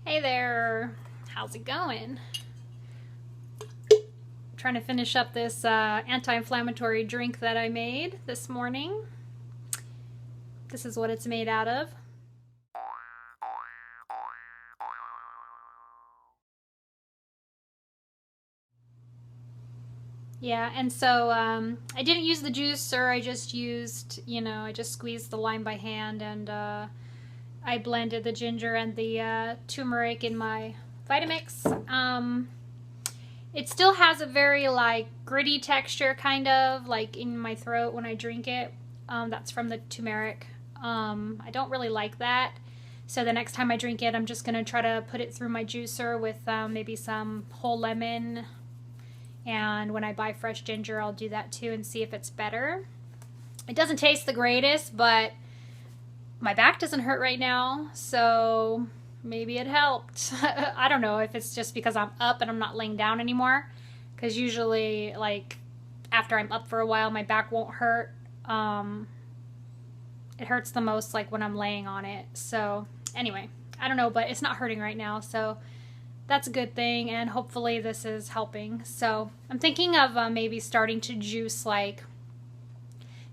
Hey there, how's it going? Trying to finish up this anti-inflammatory drink that I made this morning. This is what it's made out of. Yeah, and so I didn't use the juicer, I just used, I just squeezed the lime by hand, and I blended the ginger and the turmeric in my Vitamix. It still has a very like gritty texture, kind of like in my throat when I drink it. That's from the turmeric. I don't really like that. So the next time I drink it, I'm just going to try to put it through my juicer with maybe some whole lemon. And when I buy fresh ginger, I'll do that too and see if it's better. It doesn't taste the greatest, but my back doesn't hurt right now, so maybe it helped. I don't know if it's just because I'm up and I'm not laying down anymore, because usually, like, after I'm up for a while, my back won't hurt. It hurts the most, like, when I'm laying on it. So, anyway, I don't know, but it's not hurting right now, so that's a good thing, and hopefully this is helping. So, I'm thinking of maybe starting to juice, like,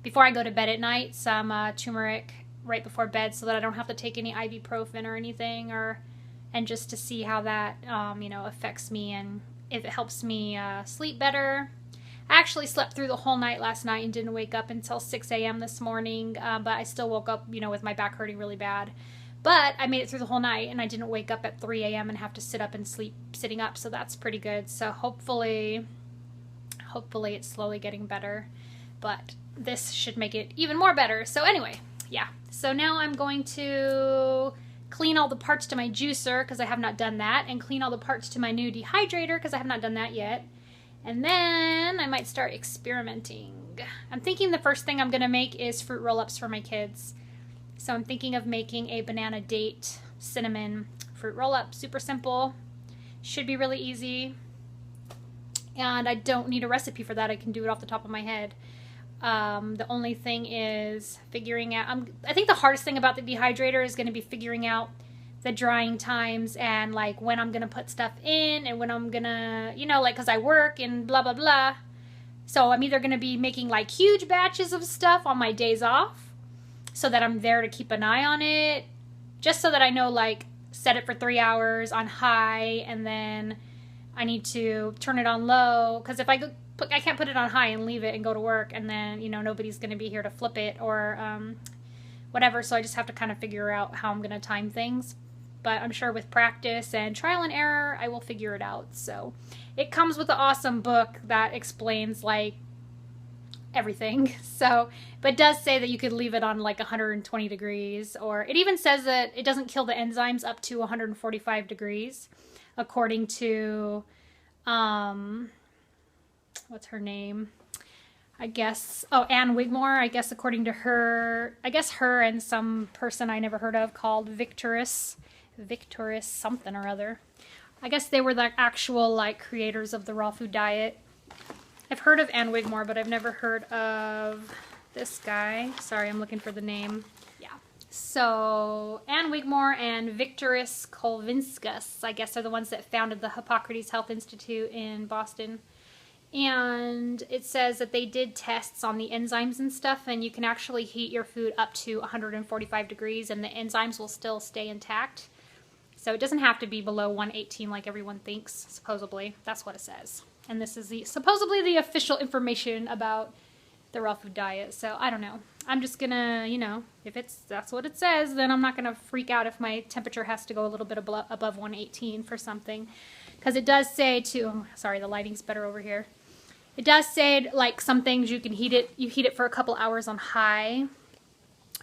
before I go to bed at night, some turmeric right before bed, so that I don't have to take any ibuprofen or anything, and just to see how that affects me and if it helps me sleep better. I actually slept through the whole night last night and didn't wake up until 6 a.m. this morning, but I still woke up with my back hurting really bad. But I made it through the whole night, and I didn't wake up at 3 a.m. and have to sit up and sleep sitting up, so that's pretty good. So hopefully it's slowly getting better, but this should make it even more better. So anyway, yeah. So now I'm going to clean all the parts to my juicer, because I have not done that, and clean all the parts to my new dehydrator, because I have not done that yet. And then I might start experimenting. I'm thinking the first thing I'm going to make is fruit roll-ups for my kids. So I'm thinking of making a banana date cinnamon fruit roll-up. Super simple. Should be really easy. And I don't need a recipe for that. I can do it off the top of my head. The only thing is figuring out, I think the hardest thing about the dehydrator is going to be figuring out the drying times and like when I'm going to put stuff in and when I'm going to, because I work and blah, blah, blah. So I'm either going to be making like huge batches of stuff on my days off so that I'm there to keep an eye on it, just so that I know, like, set it for 3 hours on high, and then I need to turn it on low, because if I can't put it on high and leave it and go to work, and then, nobody's going to be here to flip it or whatever, so I just have to kind of figure out how I'm going to time things. But I'm sure with practice and trial and error, I will figure it out. So it comes with an awesome book that explains, like, everything. So, but it does say that you could leave it on like 120 degrees, or it even says that it doesn't kill the enzymes up to 145 degrees, according to, what's her name? Anne Wigmore, I guess according to her, her and some person I never heard of called Victorous something or other. I guess they were the actual like creators of the raw food diet. I've heard of Anne Wigmore, but I've never heard of this guy. Sorry, I'm looking for the name. Yeah. So Anne Wigmore and Victorous Kolvinskas, I guess, are the ones that founded the Hippocrates Health Institute in Boston. And it says that they did tests on the enzymes and stuff, and you can actually heat your food up to 145 degrees, and the enzymes will still stay intact. So it doesn't have to be below 118 like everyone thinks, supposedly. That's what it says. And this is supposedly the official information about the raw food diet. So I don't know. I'm just gonna, if that's what it says, then I'm not gonna freak out if my temperature has to go a little bit above 118 for something. Because it does say sorry, the lighting's better over here. It does say, like, some things you heat it for a couple hours on high,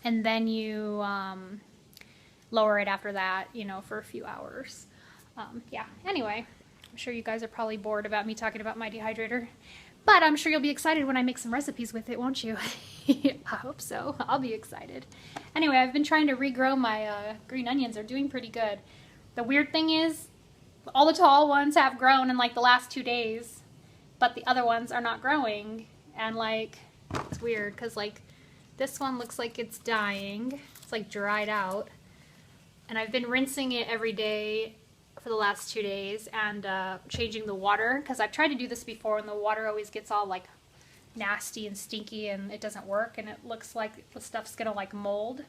and then you lower it after that, for a few hours. Yeah, anyway. I'm sure you guys are probably bored about me talking about my dehydrator, but I'm sure you'll be excited when I make some recipes with it, won't you? I hope so. I'll be excited. Anyway, I've been trying to regrow my green onions. They're doing pretty good. The weird thing is, all the tall ones have grown in like the last 2 days, but the other ones are not growing. And like, it's weird because like this one looks like it's dying. It's like dried out. And I've been rinsing it every day for the last 2 days and changing the water, because I've tried to do this before and the water always gets all like nasty and stinky and it doesn't work, and it looks like the stuff's gonna like mold.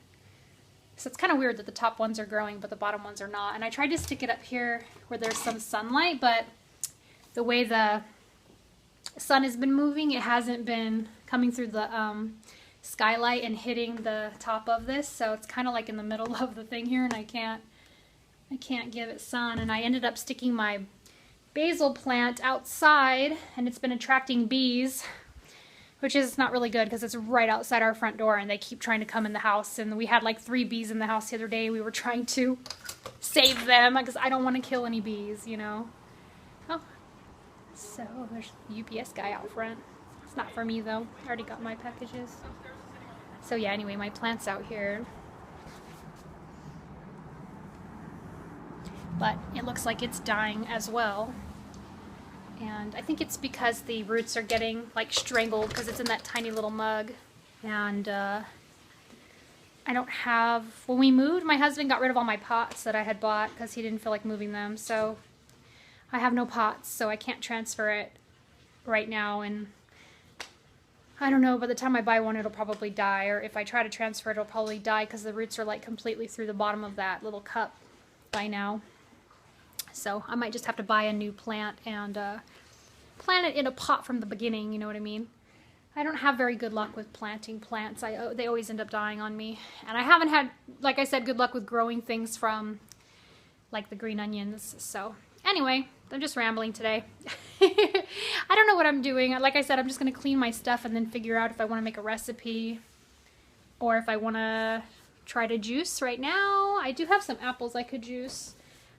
So it's kind of weird that the top ones are growing but the bottom ones are not. And I tried to stick it up here where there's some sunlight, but the way the sun has been moving, it hasn't been coming through the skylight and hitting the top of this, so it's kind of like in the middle of the thing here, and I can't give it sun. And I ended up sticking my basil plant outside, and it's been attracting bees, which is not really good because it's right outside our front door and they keep trying to come in the house. And we had like 3 bees in the house the other day. We were trying to save them because I don't want to kill any bees, you know. Oh, so there's the UPS guy out front. It's not for me though. I already got my packages. So yeah, anyway, my plant's out here. But it looks like it's dying as well. And I think it's because the roots are getting like strangled because it's in that tiny little mug. And I don't have, when we moved, my husband got rid of all my pots that I had bought because he didn't feel like moving them. So I have no pots, so I can't transfer it right now. And I don't know, by the time I buy one, it'll probably die. Or if I try to transfer it, it'll probably die because the roots are like completely through the bottom of that little cup by now. So I might just have to buy a new plant and plant it in a pot from the beginning, you know what I mean? I don't have very good luck with planting plants. They always end up dying on me. And I haven't had, like I said, good luck with growing things from like the green onions. So anyway, I'm just rambling today. I don't know what I'm doing. Like I said, I'm just going to clean my stuff and then figure out if I want to make a recipe or if I want to try to juice right now. I do have some apples I could juice.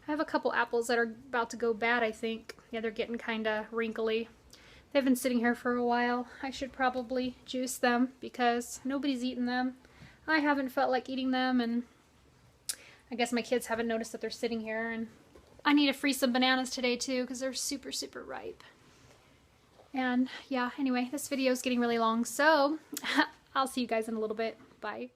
I have a couple apples that are about to go bad, I think. Yeah, they're getting kind of wrinkly. They've been sitting here for a while. I should probably juice them because nobody's eaten them. I haven't felt like eating them, and I guess my kids haven't noticed that they're sitting here. And I need to freeze some bananas today too because they're super, super ripe. And yeah, anyway, this video is getting really long, so I'll see you guys in a little bit. Bye.